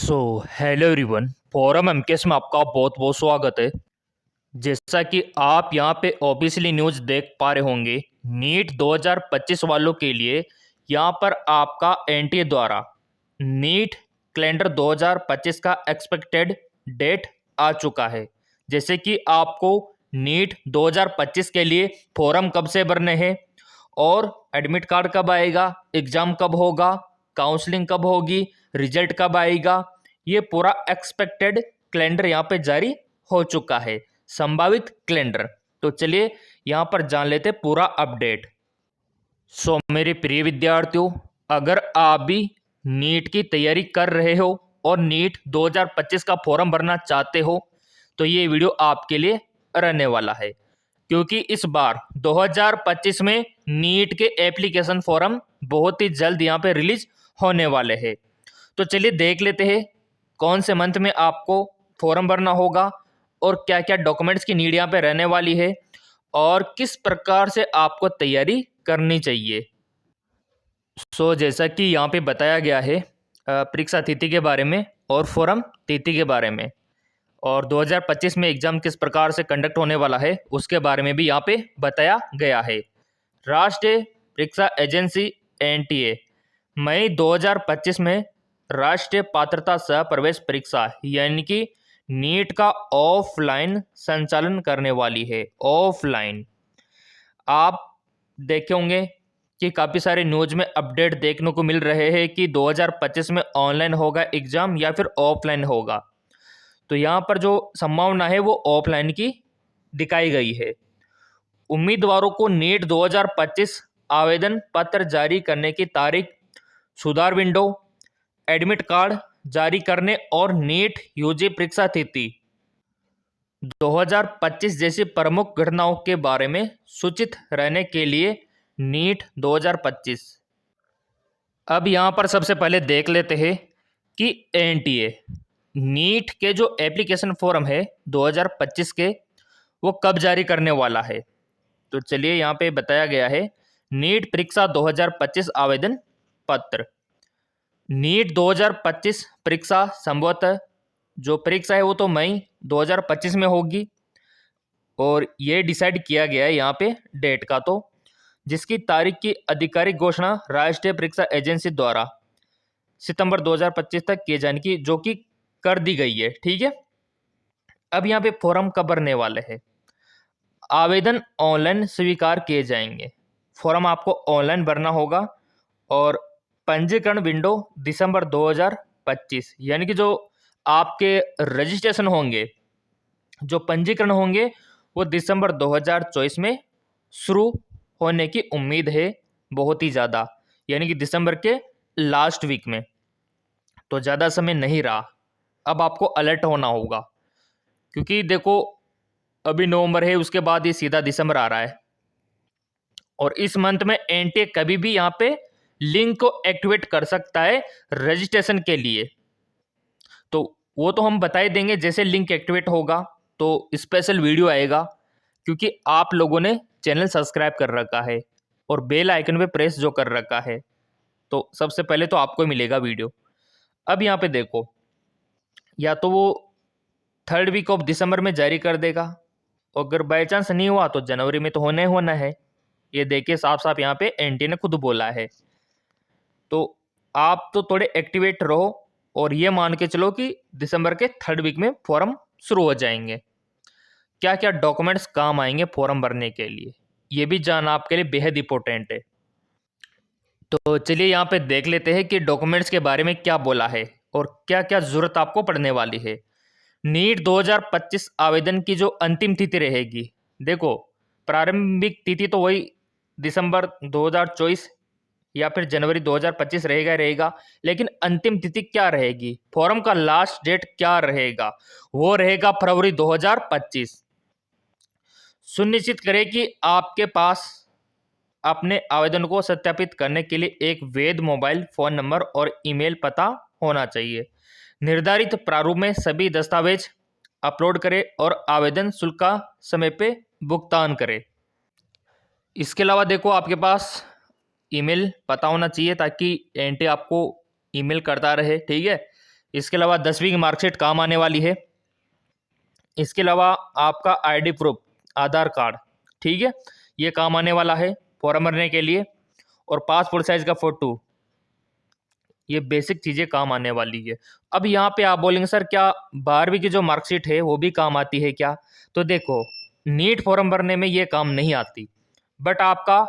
So hello everyone. Forum MKS में आपका बहुत बहुत स्वागत है। जैसा कि आप यहाँ पे ऑब्वियसली न्यूज़ देख पा रहे होंगे, नीट 2025 वालों के लिए यहाँ पर आपका एनटीए द्वारा नीट कैलेंडर 2025 का एक्सपेक्टेड डेट आ चुका है। जैसे कि आपको नीट 2025 के लिए फॉर्म कब से भरने हैं और एडमिट कार्ड कब आएगा, एग्ज़ाम कब होगा, काउंसलिंग कब होगी, रिजल्ट कब आएगा, ये पूरा एक्सपेक्टेड कैलेंडर यहाँ पे जारी हो चुका है, संभावित कैलेंडर। तो चलिए यहाँ पर जान लेते पूरा अपडेट। सो मेरे प्रिय विद्यार्थियों, अगर आप भी नीट की तैयारी कर रहे हो और नीट 2025 का फॉर्म भरना चाहते हो तो ये वीडियो आपके लिए रहने वाला है, क्योंकि इस बार 2025 में नीट के एप्लीकेशन फॉर्म बहुत ही जल्द यहाँ पे रिलीज होने वाले हैं। तो चलिए देख लेते हैं कौन से मंथ में आपको फॉर्म भरना होगा और क्या क्या डॉक्यूमेंट्स की नीड यहाँ पे रहने वाली है और किस प्रकार से आपको तैयारी करनी चाहिए। सो जैसा कि यहाँ पे बताया गया है परीक्षा तिथि के बारे में और फॉर्म तिथि के बारे में, और 2025 में एग्जाम किस प्रकार से कंडक्ट होने वाला है उसके बारे में भी यहाँ पे बताया गया है। राष्ट्रीय परीक्षा एजेंसी एनटीए मई 2025 में राष्ट्रीय पात्रता सह प्रवेश परीक्षा यानी कि नीट का ऑफलाइन संचालन करने वाली है। ऑफलाइन आप देखे होंगे कि काफ़ी सारे न्यूज़ में अपडेट देखने को मिल रहे हैं कि 2025 में ऑनलाइन होगा एग्ज़ाम या फिर ऑफलाइन होगा। तो यहाँ पर जो संभावना है वो ऑफलाइन की दिखाई गई है। उम्मीदवारों को नीट 2025 आवेदन पत्र जारी करने की तारीख, सुधार विंडो, एडमिट कार्ड जारी करने और नीट यूजी परीक्षा तिथि 2025 जैसी प्रमुख घटनाओं के बारे में सूचित रहने के लिए नीट 2025। अब यहाँ पर सबसे पहले देख लेते हैं कि एनटीए नीट के जो एप्लीकेशन फॉर्म है 2025 के वो कब जारी करने वाला है। तो चलिए यहाँ पे बताया गया है नीट परीक्षा 2025 आवेदन पत्र। नीट 2025 परीक्षा संभवतः जो परीक्षा है वो तो मई 2025 में होगी और ये डिसाइड किया गया है यहाँ पे डेट का, तो जिसकी तारीख की आधिकारिक घोषणा राष्ट्रीय परीक्षा एजेंसी द्वारा सितंबर 2025 तक किए जाने की जो कि कर दी गई है। ठीक है, अब यहाँ पे फॉर्म कब भरने वाले हैं। आवेदन ऑनलाइन स्वीकार किए जाएंगे। फॉर्म आपको ऑनलाइन भरना होगा और पंजीकरण विंडो दिसंबर 2025 यानी कि जो आपके रजिस्ट्रेशन होंगे, जो पंजीकरण होंगे वो दिसंबर 2024 में शुरू होने की उम्मीद है, बहुत ही ज़्यादा, यानी कि दिसंबर के लास्ट वीक में। तो ज़्यादा समय नहीं रहा, अब आपको अलर्ट होना होगा, क्योंकि देखो अभी नवंबर है, उसके बाद ये सीधा दिसंबर आ रहा है और इस मंथ में एनटीए कभी भी यहाँ पे लिंक को एक्टिवेट कर सकता है रजिस्ट्रेशन के लिए। तो वो तो हम बता ही देंगे जैसे लिंक एक्टिवेट होगा तो स्पेशल वीडियो आएगा, क्योंकि आप लोगों ने चैनल सब्सक्राइब कर रखा है और बेल आइकन पे प्रेस जो कर रखा है, तो सबसे पहले तो आपको मिलेगा वीडियो। अब यहाँ पे देखो, या तो वो 3rd वीक ऑफ दिसंबर में जारी कर देगा, अगर बाई चांस नहीं हुआ तो जनवरी में तो होना ही होना है। ये देखिए साफ साफ यहाँ पे एनटी ने खुद बोला है। तो आप तो थोड़े एक्टिवेट रहो और ये मान के चलो कि दिसंबर के 3rd वीक में फॉर्म शुरू हो जाएंगे। क्या क्या डॉक्यूमेंट्स काम आएंगे फॉर्म भरने के लिए, ये भी जानना आपके लिए बेहद इंपॉर्टेंट है। तो चलिए यहाँ पे देख लेते हैं कि डॉक्यूमेंट्स के बारे में क्या बोला है और क्या क्या जरूरत आपको पड़ने वाली है। नीट 2025 आवेदन की जो अंतिम तिथि रहेगी, देखो प्रारंभिक तिथि तो वही दिसंबर 2024 या फिर जनवरी 2025 रहेगा, लेकिन अंतिम तिथि क्या रहेगी, फॉर्म का लास्ट डेट क्या रहेगा, वो रहेगा फरवरी 2025। सुनिश्चित करें कि आपके पास अपने आवेदन को सत्यापित करने के लिए एक वैध मोबाइल फ़ोन नंबर और ईमेल पता होना चाहिए। निर्धारित प्रारूप में सभी दस्तावेज अपलोड करें और आवेदन शुल्क का समय पे भुगतान करें। इसके अलावा देखो आपके पास ईमेल पता होना चाहिए ताकि एनटी आपको ईमेल करता रहे। ठीक है, इसके अलावा 10वीं की मार्कशीट काम आने वाली है। इसके अलावा आपका आईडी प्रूफ, आधार कार्ड, ठीक है, ये काम आने वाला है फॉर्म भरने के लिए। और पासपोर्ट साइज का फोटो, ये बेसिक चीज़ें काम आने वाली है। अब यहाँ पे आप बोलेंगे सर क्या 12वीं की जो मार्कशीट है वो भी काम आती है क्या? तो देखो, नीट फॉर्म भरने में ये काम नहीं आती, बट आपका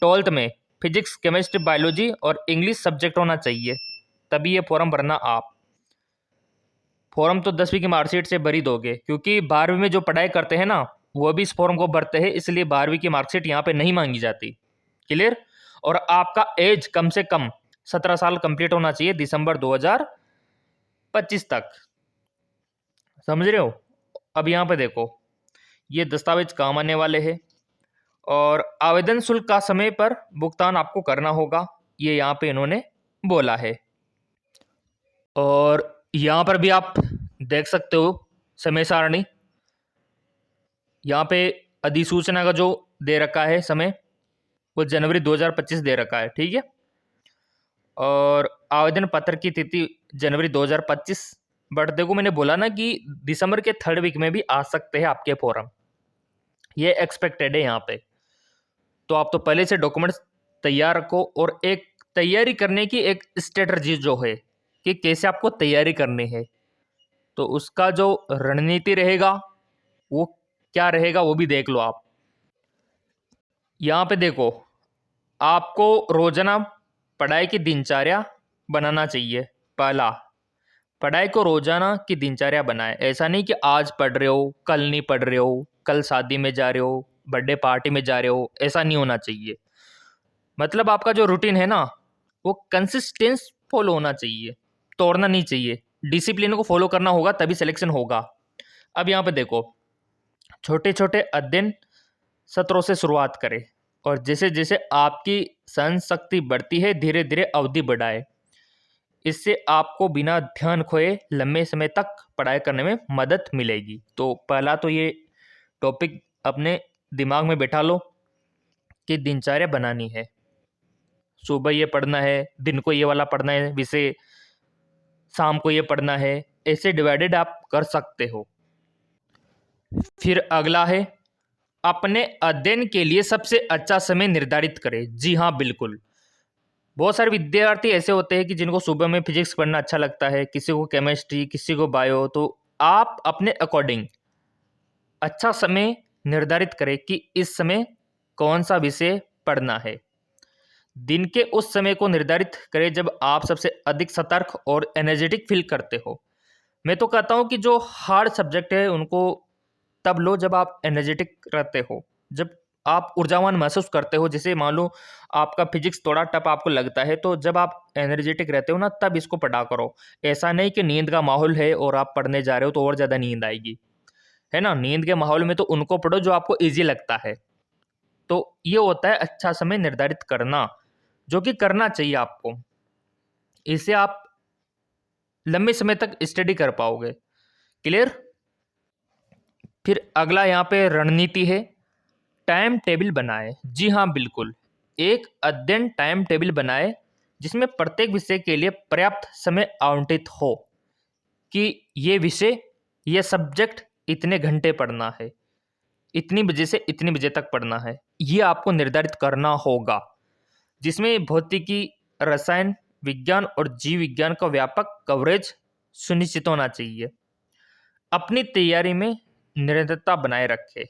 12th में फिजिक्स, केमिस्ट्री, बायोलॉजी और इंग्लिश सब्जेक्ट होना चाहिए, तभी ये फॉर्म भरना आप। फॉर्म तो 10वीं की मार्कशीट से भर ही दोगे, क्योंकि 12वीं में जो पढ़ाई करते हैं ना वो भी इस फॉर्म को भरते हैं, इसलिए 12वीं की मार्कशीट यहाँ पे नहीं मांगी जाती। क्लियर? और आपका एज कम से कम 17 साल कंप्लीट होना चाहिए दिसंबर 2025 तक। समझ रहे हो? अब यहाँ पे देखो, ये दस्तावेज काम आने वाले हैं। और आवेदन शुल्क का समय पर भुगतान आपको करना होगा, ये यहाँ पे इन्होंने बोला है। और यहाँ पर भी आप देख सकते हो समय सारणी, यहाँ पे अधिसूचना का जो दे रखा है समय, वो जनवरी 2025 दे रखा है, ठीक है। और आवेदन पत्र की तिथि जनवरी 2025। बट देखो, मैंने बोला ना कि दिसंबर के 3rd वीक में भी आ सकते हैं आपके फॉर्म, ये एक्सपेक्टेड है यहाँ पे। तो आप तो पहले से डॉक्यूमेंट्स तैयार रखो, और एक तैयारी करने की एक स्ट्रेटजी जो है कि कैसे आपको तैयारी करनी है, तो उसका जो रणनीति रहेगा वो क्या रहेगा वो भी देख लो आप। यहाँ पे देखो, आपको रोजाना पढ़ाई की दिनचर्या बनाना चाहिए। पहला, पढ़ाई को रोजाना की दिनचर्या बनाए। ऐसा नहीं कि आज पढ़ रहे हो, कल नहीं पढ़ रहे हो, कल शादी में जा रहे हो, बर्थडे पार्टी में जा रहे हो, ऐसा नहीं होना चाहिए। मतलब आपका जो रूटीन है ना वो कंसिस्टेंस फॉलो होना चाहिए, तोड़ना नहीं चाहिए। डिसिप्लिन को फॉलो करना होगा, तभी सिलेक्शन होगा। अब यहाँ पे देखो, छोटे छोटे अध्ययन सत्रों से शुरुआत करें, और जैसे जैसे आपकी सहन शक्ति बढ़ती है धीरे धीरे अवधि बढ़ाए। इससे आपको बिना ध्यान खोए लंबे समय तक पढ़ाई करने में मदद मिलेगी। तो पहला तो ये टॉपिक अपने दिमाग में बैठा लो कि दिनचर्या बनानी है। सुबह ये पढ़ना है, दिन को ये वाला पढ़ना है विषय, शाम को ये पढ़ना है, ऐसे डिवाइडेड आप कर सकते हो। फिर अगला है, अपने अध्ययन के लिए सबसे अच्छा समय निर्धारित करें। जी हाँ, बिल्कुल। बहुत सारे विद्यार्थी ऐसे होते हैं कि जिनको सुबह में फिजिक्स पढ़ना अच्छा लगता है, किसी को केमिस्ट्री, किसी को बायो। तो आप अपने अकॉर्डिंग अच्छा समय निर्धारित करें कि इस समय कौन सा विषय पढ़ना है। दिन के उस समय को निर्धारित करें जब आप सबसे अधिक सतर्क और एनर्जेटिक फील करते हो। मैं तो कहता हूँ कि जो हार्ड सब्जेक्ट है उनको तब लो जब आप एनर्जेटिक रहते हो, जब आप ऊर्जावान महसूस करते हो। जैसे मान लो आपका फिजिक्स थोड़ा टफ आपको लगता है, तो जब आप एनर्जेटिक रहते हो ना तब इसको पढ़ा करो। ऐसा नहीं कि नींद का माहौल है और आप पढ़ने जा रहे हो तो और ज़्यादा नींद आएगी, है ना। नींद के माहौल में तो उनको पढ़ो जो आपको ईजी लगता है। तो ये होता है अच्छा समय निर्धारित करना, जो कि करना चाहिए आपको। इससे आप लंबे समय तक स्टडी कर पाओगे। क्लियर? फिर अगला यहाँ पे रणनीति है, टाइम टेबल बनाए। जी हाँ, बिल्कुल। एक अध्ययन टाइम टेबल बनाए जिसमें प्रत्येक विषय के लिए पर्याप्त समय आवंटित हो, कि ये विषय, ये सब्जेक्ट इतने घंटे पढ़ना है, इतनी बजे से इतनी बजे तक पढ़ना है, ये आपको निर्धारित करना होगा। जिसमें भौतिकी, रसायन विज्ञान और जीव विज्ञान का व्यापक कवरेज सुनिश्चित होना चाहिए। अपनी तैयारी में निरंतरता बनाए रखें।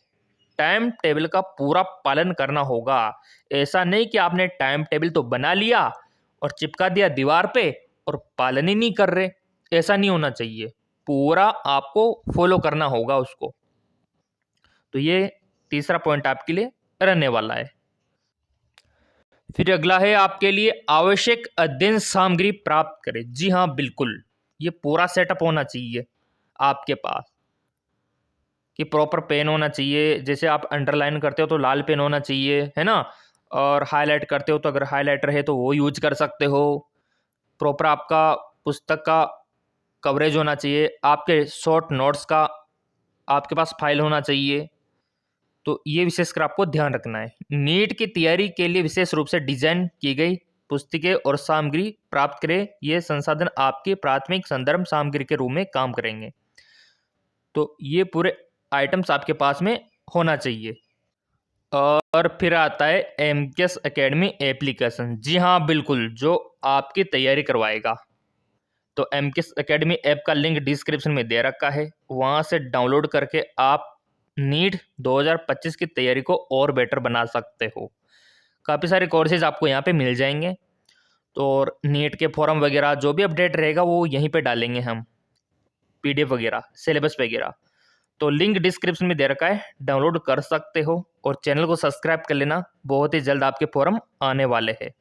टाइम टेबल का पूरा पालन करना होगा। ऐसा नहीं कि आपने टाइम टेबल तो बना लिया और चिपका दिया दीवार पे और पालन ही नहीं कर रहे। ऐसा नहीं होना चाहिए, पूरा आपको फॉलो करना होगा उसको। तो ये तीसरा पॉइंट आपके लिए रहने वाला है। फिर अगला है आपके लिए आवश्यक अध्ययन सामग्री प्राप्त करें। जी हाँ, बिल्कुल। ये पूरा सेटअप होना चाहिए आपके पास, कि प्रॉपर पेन होना चाहिए। जैसे आप अंडरलाइन करते हो तो लाल पेन होना चाहिए, है ना। और हाईलाइट करते हो तो अगर हाईलाइटर है तो वो यूज कर सकते हो। प्रॉपर आपका पुस्तक का कवरेज होना चाहिए। आपके शॉर्ट नोट्स का आपके पास फाइल होना चाहिए। तो ये विशेषकर आपको ध्यान रखना है। नीट की तैयारी के लिए विशेष रूप से डिजाइन की गई पुस्तिकें और सामग्री प्राप्त करें। ये संसाधन आपके प्राथमिक संदर्भ सामग्री के रूप में काम करेंगे। तो ये पूरे आइटम्स आपके पास में होना चाहिए। और फिर आता है एमकेएस एकेडमी एप्लीकेशन। जी हाँ, बिल्कुल, जो आपकी तैयारी करवाएगा। तो एमकेएस एकेडमी ऐप का लिंक डिस्क्रिप्शन में दे रखा है, वहाँ से डाउनलोड करके आप नीट 2025 की तैयारी को और बेटर बना सकते हो। काफ़ी सारे कोर्सेज आपको यहाँ पे मिल जाएंगे। तो और नीट के फॉर्म वगैरह जो भी अपडेट रहेगा वो यहीं पे डालेंगे हम, पीडीएफ वगैरह, सिलेबस वगैरह। तो लिंक डिस्क्रिप्शन में दे रखा है, डाउनलोड कर सकते हो। और चैनल को सब्सक्राइब कर लेना, बहुत ही जल्द आपके फॉर्म आने वाले हैं।